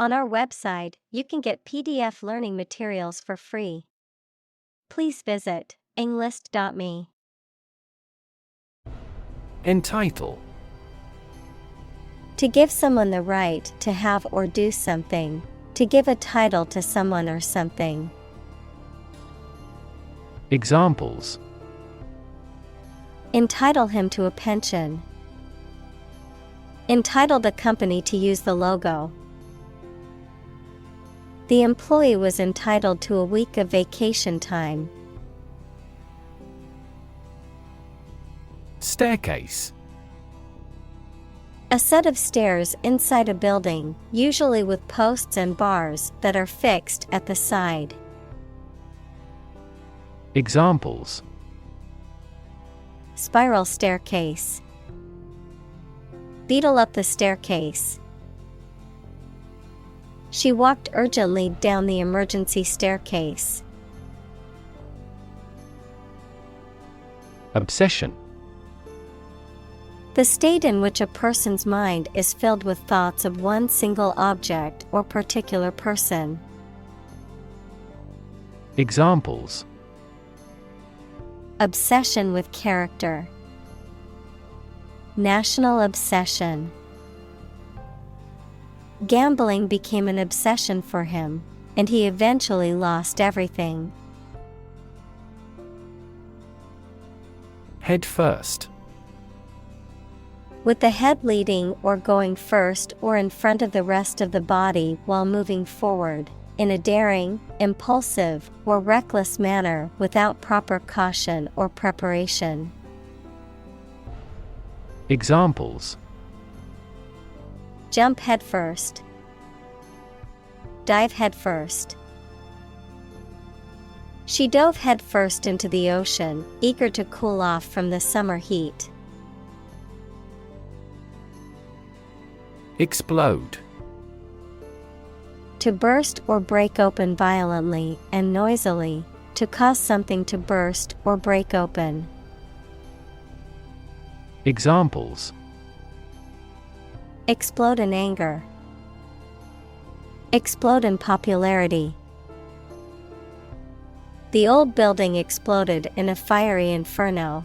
On our website, you can get PDF learning materials for free. Please visit englist.me. Entitle. To give someone the right to have or do something. To give a title to someone or something. Examples: Entitle him to a pension. Entitle the company to use the logo. The employee was entitled to a week of vacation time. Staircase. A set of stairs inside a building, usually with posts and bars that are fixed at the side. Examples: Spiral staircase. Beetle up the staircase. She walked urgently down the emergency staircase. Obsession. The state in which a person's mind is filled with thoughts of one single object or particular person. Examples: Obsession with character. National obsession. Gambling became an obsession for him, and he eventually lost everything. Head first. With the head leading or going first or in front of the rest of the body while moving forward, in a daring, impulsive, or reckless manner without proper caution or preparation. Examples: Jump head first. Dive head first. She dove head first into the ocean, eager to cool off from the summer heat. Explode. To burst or break open violently and noisily, to cause something to burst or break open. Examples: Explode in anger. Explode in popularity. The old building exploded in a fiery inferno.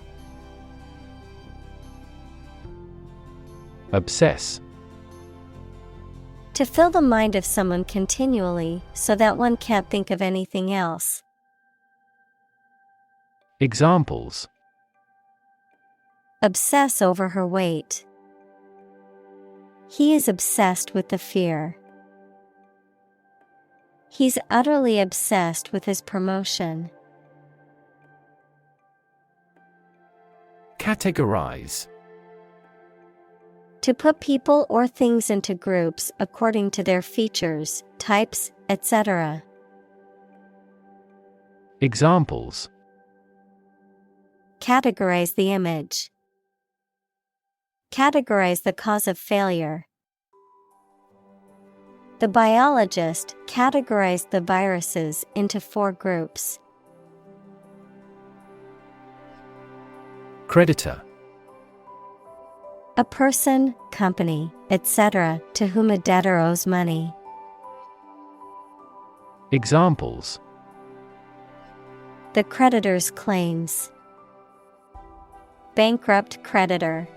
Obsess. To fill the mind of someone continually so that one can't think of anything else. Examples: Obsess over her weight. He is obsessed with the fear. He's utterly obsessed with his promotion. Categorize. To put people or things into groups according to their features, types, etc. Examples: Categorize the image. Categorize the cause of failure. The biologist categorized the viruses into 4 groups. Creditor. A person, company, etc., to whom a debtor owes money. Examples: The creditor's claims. Bankrupt creditor.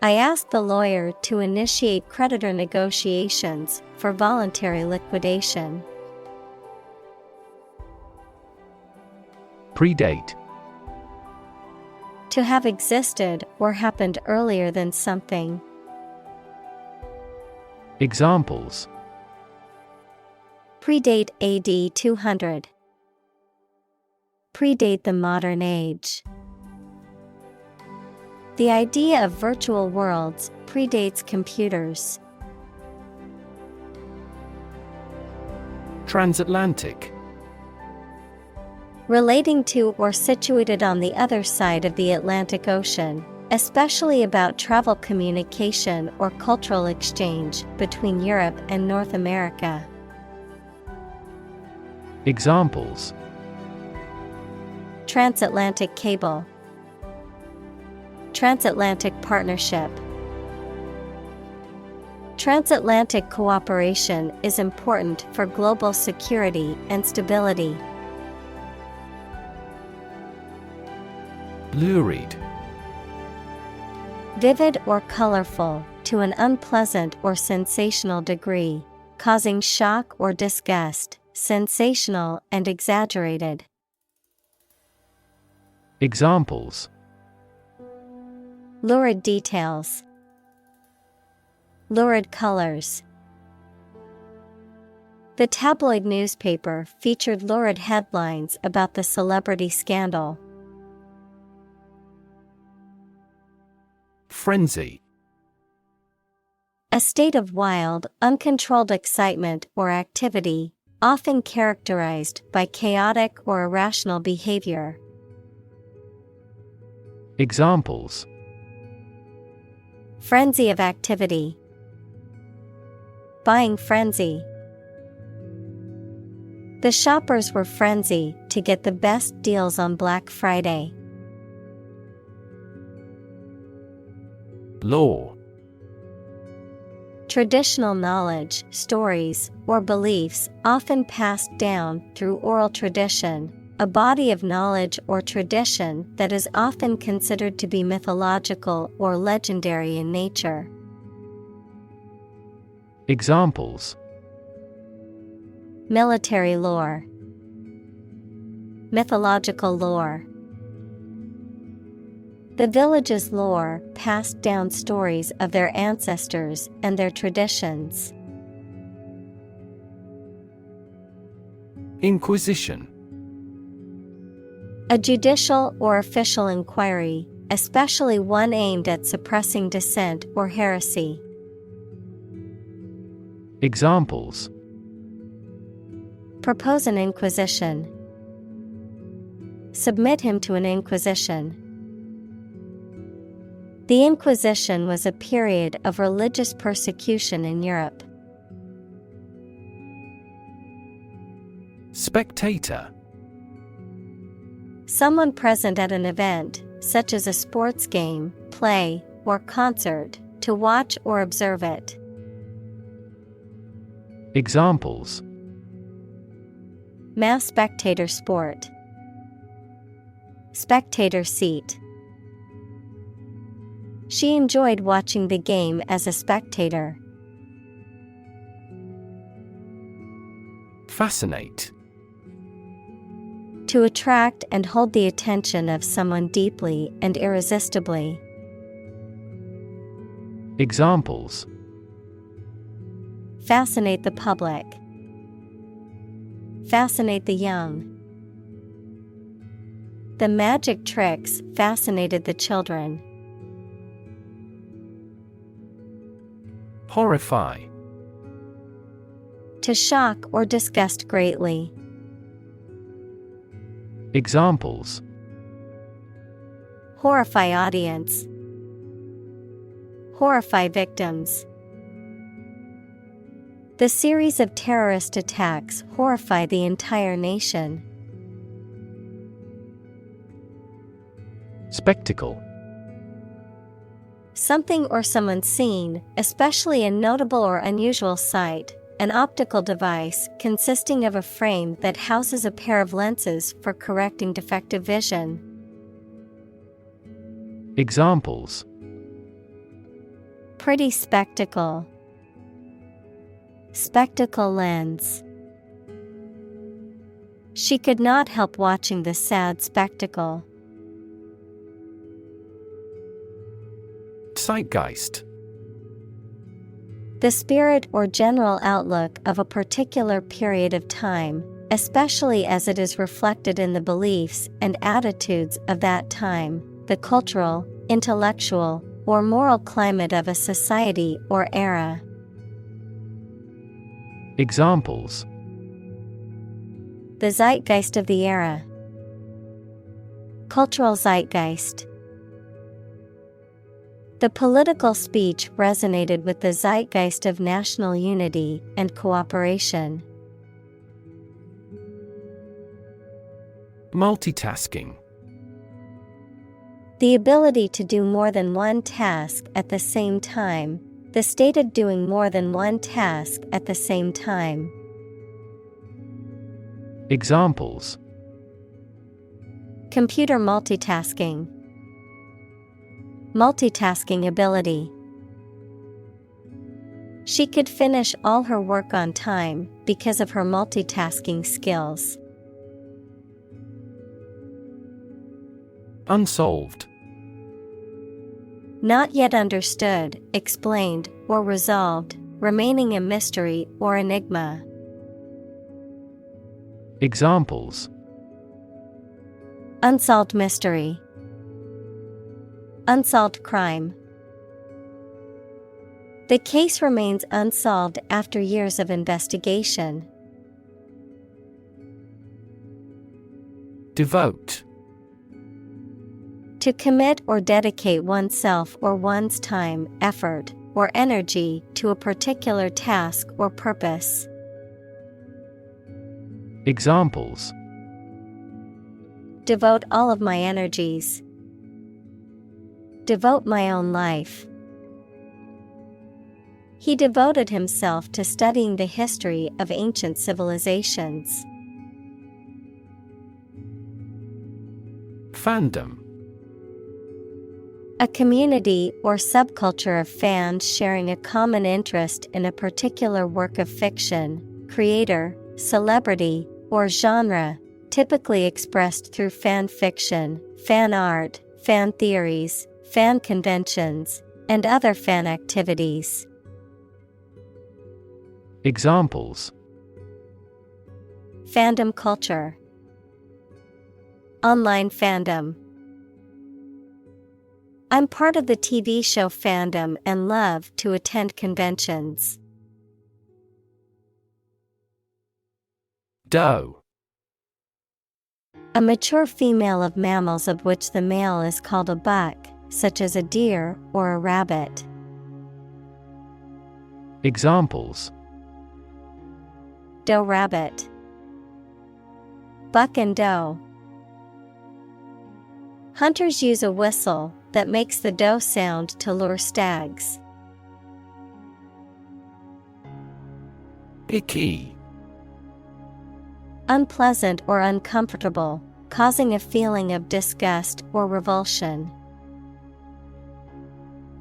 I asked the lawyer to initiate creditor negotiations for voluntary liquidation. Predate. To have existed or happened earlier than something. Examples: Predate AD 200. Predate the modern age. The idea of virtual worlds predates computers. Transatlantic. Relating to or situated on the other side of the Atlantic Ocean, especially about travel communication or cultural exchange between Europe and North America. Examples: Transatlantic cable. Transatlantic partnership. Transatlantic cooperation is important for global security and stability. Lurid. Vivid or colorful, to an unpleasant or sensational degree, causing shock or disgust, sensational and exaggerated. Examples: Lurid details. Lurid colors. The tabloid newspaper featured lurid headlines about the celebrity scandal. Frenzy. A state of wild, uncontrolled excitement or activity, often characterized by chaotic or irrational behavior. Examples: Frenzy of activity. Buying frenzy. The shoppers were frenzied to get the best deals on Black Friday. Law. Traditional knowledge, stories, or beliefs often passed down through oral tradition, a body of knowledge or tradition that is often considered to be mythological or legendary in nature. Examples: Military lore. Mythological lore. The village's lore passed down stories of their ancestors and their traditions. Inquisition. A judicial or official inquiry, especially one aimed at suppressing dissent or heresy. Examples: Propose an inquisition. Submit him to an inquisition. The Inquisition was a period of religious persecution in Europe. Spectator. Someone present at an event, such as a sports game, play, or concert, to watch or observe it. Examples: Mass spectator sport. Spectator seat. She enjoyed watching the game as a spectator. Fascinate. To attract and hold the attention of someone deeply and irresistibly. Examples: Fascinate the public. Fascinate the young. The magic tricks fascinated the children. Horrify. To shock or disgust greatly. Examples: Horrify audience. Horrify victims. The series of terrorist attacks horrify the entire nation. Spectacle. Something or someone seen, especially a notable or unusual sight, an optical device consisting of a frame that houses a pair of lenses for correcting defective vision. Examples: Pretty spectacle. Spectacle lens. She could not help watching the sad spectacle. Zeitgeist. The spirit or general outlook of a particular period of time, especially as it is reflected in the beliefs and attitudes of that time, the cultural, intellectual, or moral climate of a society or era. Examples: The zeitgeist of the era. Cultural zeitgeist. The political speech resonated with the zeitgeist of national unity and cooperation. Multitasking. The ability to do more than one task at the same time, The state of doing more than one task at the same time. Examples: Computer multitasking. Multitasking ability. She could finish all her work on time because of her multitasking skills. Unsolved. Not yet understood, explained, or resolved, remaining a mystery or enigma. Examples: Unsolved mystery. Unsolved crime. The case remains unsolved after years of investigation. Devote. To commit or dedicate oneself or one's time, effort, or energy to a particular task or purpose. Examples: Devote all of my energies. Devote my own life. He devoted himself to studying the history of ancient civilizations. Fandom. A community or subculture of fans sharing a common interest in a particular work of fiction, creator, celebrity, or genre, typically expressed through fan fiction, fan art, fan theories, fan conventions, and other fan activities. Examples: Fandom culture. Online fandom. I'm part of the TV show fandom and love to attend conventions. Doe. A mature female of mammals of which the male is called a buck, such as a deer or a rabbit. Examples: Doe rabbit. Buck and doe. Hunters use a whistle that makes the doe sound to lure stags. Icky. Unpleasant or uncomfortable, causing a feeling of disgust or revulsion.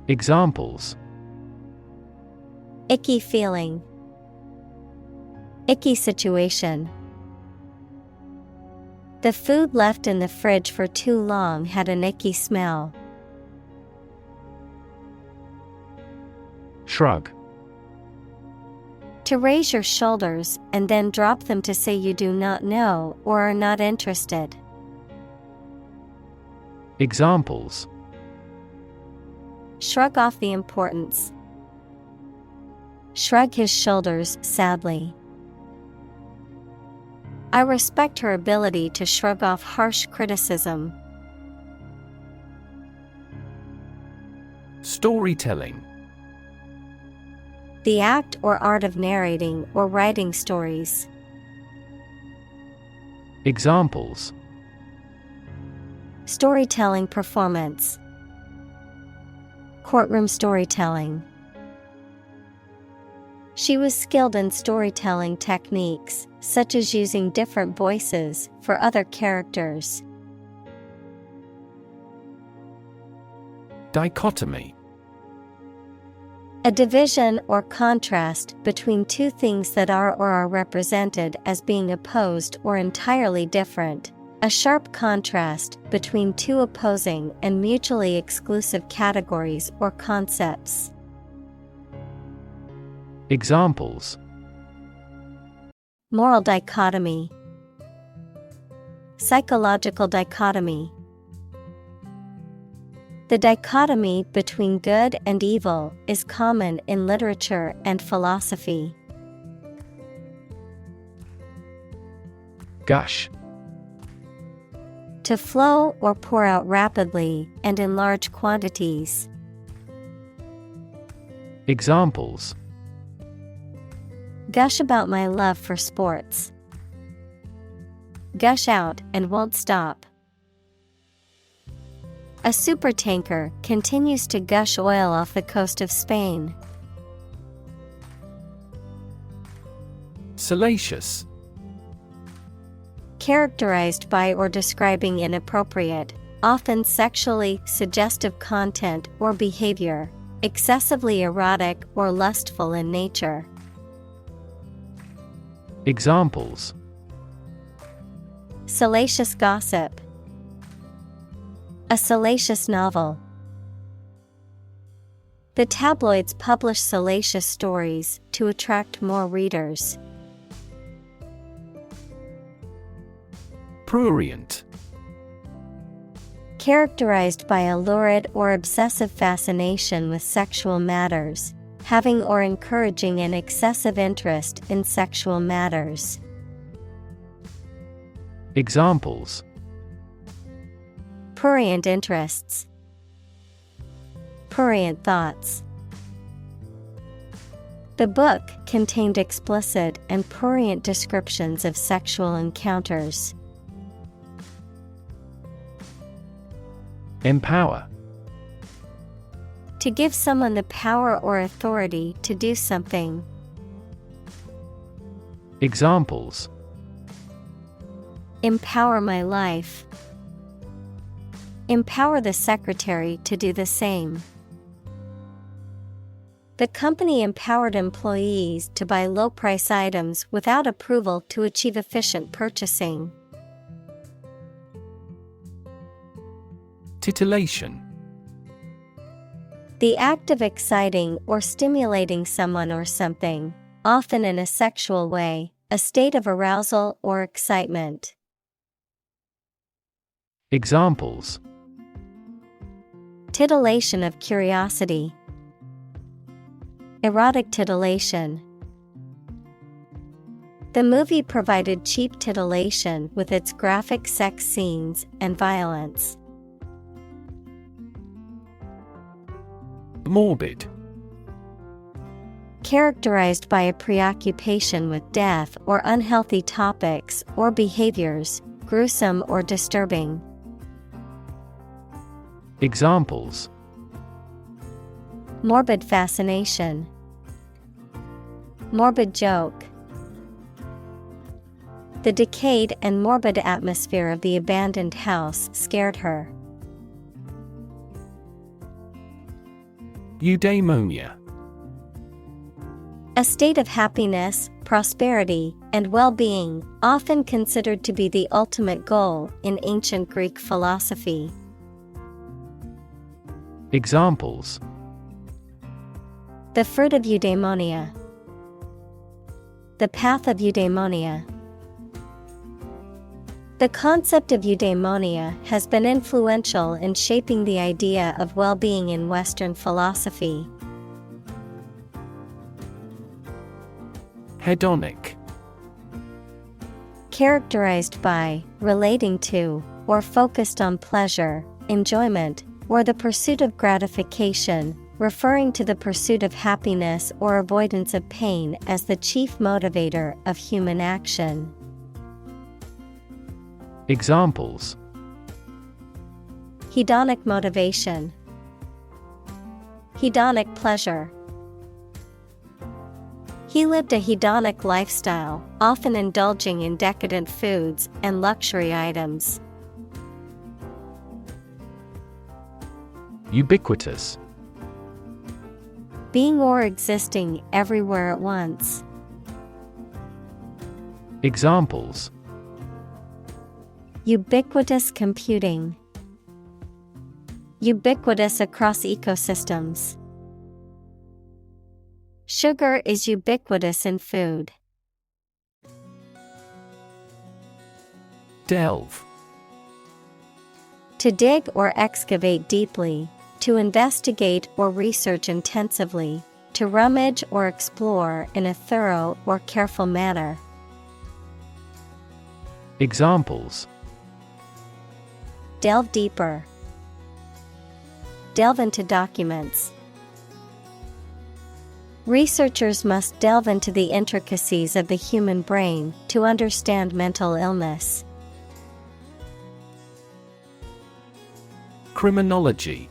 Examples: Icky feeling. Icky situation. The food left in the fridge for too long had an icky smell. Shrug. To raise your shoulders and then drop them to say you do not know or are not interested. Examples: Shrug off the importance. Shrug his shoulders sadly. I respect her ability to shrug off harsh criticism. Storytelling. The act or art of narrating or writing stories. Examples: Storytelling performance. Courtroom storytelling. She was skilled in storytelling techniques, such as using different voices for other characters. Dichotomy. A division or contrast between two things that are or are represented as being opposed or entirely different. A sharp contrast between two opposing and mutually exclusive categories or concepts. Examples: Moral dichotomy. Psychological dichotomy. The dichotomy between good and evil is common in literature and philosophy. Gush. To flow or pour out rapidly and in large quantities. Examples: Gush about my love for sports. Gush out and won't stop. A supertanker continues to gush oil off the coast of Spain. Salacious. Characterized by or describing inappropriate, often sexually suggestive content or behavior, excessively erotic or lustful in nature. Examples: Salacious gossip. A salacious novel. The tabloids publish salacious stories to attract more readers. Prurient. Characterized by a lurid or obsessive fascination with sexual matters, having or encouraging an excessive interest in sexual matters. Examples: Prurient interests. Prurient thoughts. The book contained explicit and prurient descriptions of sexual encounters. Empower. To give someone the power or authority to do something. Examples: Empower my life. Empower the secretary to do the same. The company empowered employees to buy low-price items without approval to achieve efficient purchasing. Titillation. The act of exciting or stimulating someone or something, often in a sexual way, a state of arousal or excitement. Examples: Titillation of curiosity. Erotic titillation. The movie provided cheap titillation with its graphic sex scenes and violence. Morbid. Characterized by a preoccupation with death or unhealthy topics or behaviors, gruesome or disturbing. Examples: Morbid fascination. Morbid joke. The decayed and morbid atmosphere of the abandoned house scared her. Eudaimonia. A state of happiness, prosperity, and well-being, often considered to be the ultimate goal in ancient Greek philosophy. Examples: The fruit of eudaimonia. The path of eudaimonia. The concept of eudaimonia has been influential in shaping the idea of well-being in Western philosophy. Hedonic. Characterized by, relating to, or focused on pleasure, enjoyment, or the pursuit of gratification, referring to the pursuit of happiness or avoidance of pain as the chief motivator of human action. Examples: Hedonic motivation. Hedonic pleasure. He lived a hedonic lifestyle, often indulging in decadent foods and luxury items. Ubiquitous. Being or existing everywhere at once. Examples: Ubiquitous computing. Ubiquitous across ecosystems. Sugar is ubiquitous in food. Delve. To dig or excavate deeply, to investigate or research intensively, to rummage or explore in a thorough or careful manner. Examples: Delve deeper. Delve into documents. Researchers must delve into the intricacies of the human brain to understand mental illness. Criminology.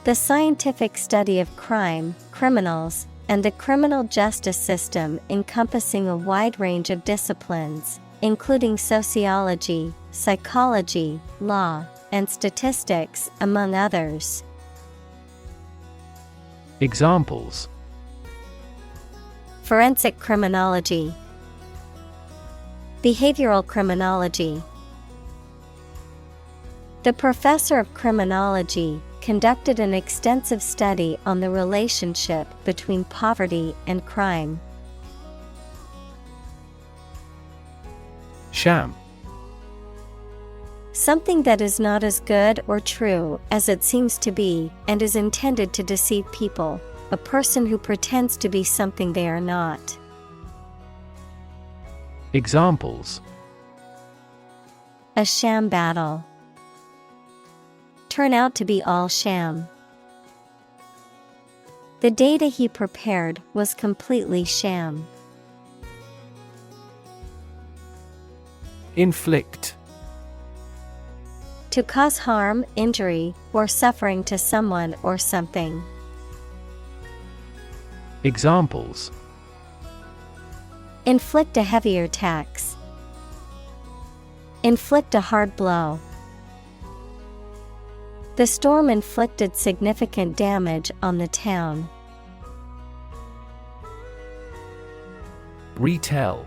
The scientific study of crime, criminals, and the criminal justice system encompassing a wide range of disciplines, including sociology, psychology, law, and statistics, among others. Examples: Forensic criminology, behavioral criminology. The professor of criminology conducted an extensive study on the relationship between poverty and crime. Sham. Something that is not as good or true as it seems to be and is intended to deceive people. A person who pretends to be something they are not. Examples: A sham battle. Turn out to be all sham. The data he prepared was completely sham. Inflict. To cause harm, injury, or suffering to someone or something. Examples: inflict a heavier tax. Inflict a hard blow. The storm inflicted significant damage on the town. Retell.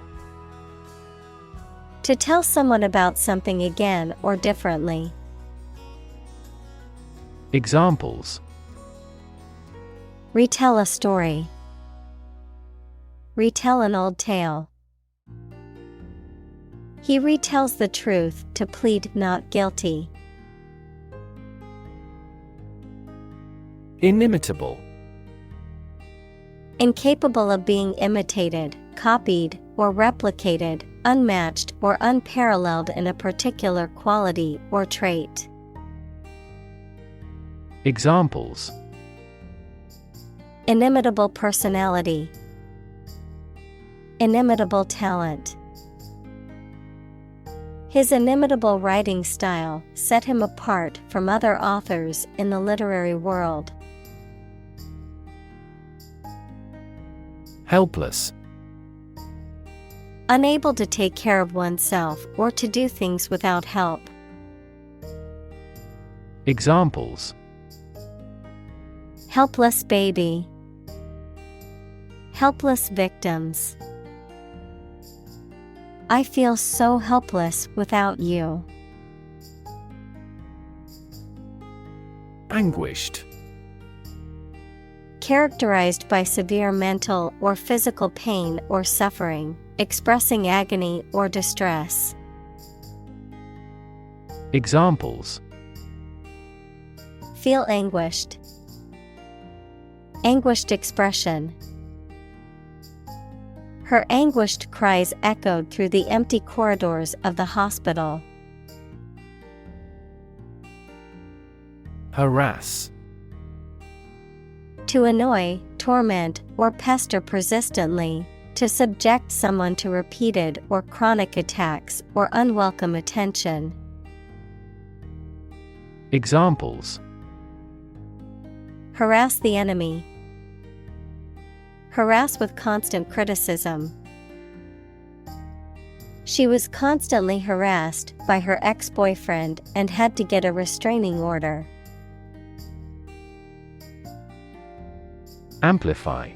To tell someone about something again or differently. Examples: retell a story. Retell an old tale. He retells the truth to plead not guilty. Inimitable. Incapable of being imitated, copied, or replicated, unmatched or unparalleled in a particular quality or trait. Examples: inimitable personality. Inimitable talent. His inimitable writing style set him apart from other authors in the literary world. Helpless. Unable to take care of oneself or to do things without help. Examples: helpless baby. Helpless victims. I feel so helpless without you. Anguished. Characterized by severe mental or physical pain or suffering, expressing agony or distress. Examples: feel anguished. Anguished expression. Her anguished cries echoed through the empty corridors of the hospital. Harass. To annoy, torment, or pester persistently, to subject someone to repeated or chronic attacks or unwelcome attention. Examples: harass the enemy. Harass with constant criticism. She was constantly harassed by her ex-boyfriend and had to get a restraining order. Amplify.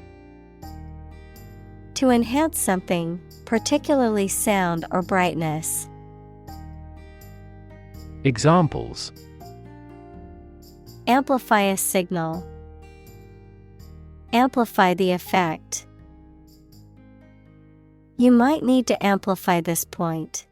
To enhance something, particularly sound or brightness. Examples: amplify a signal. Amplify the effect. You might need to amplify this point.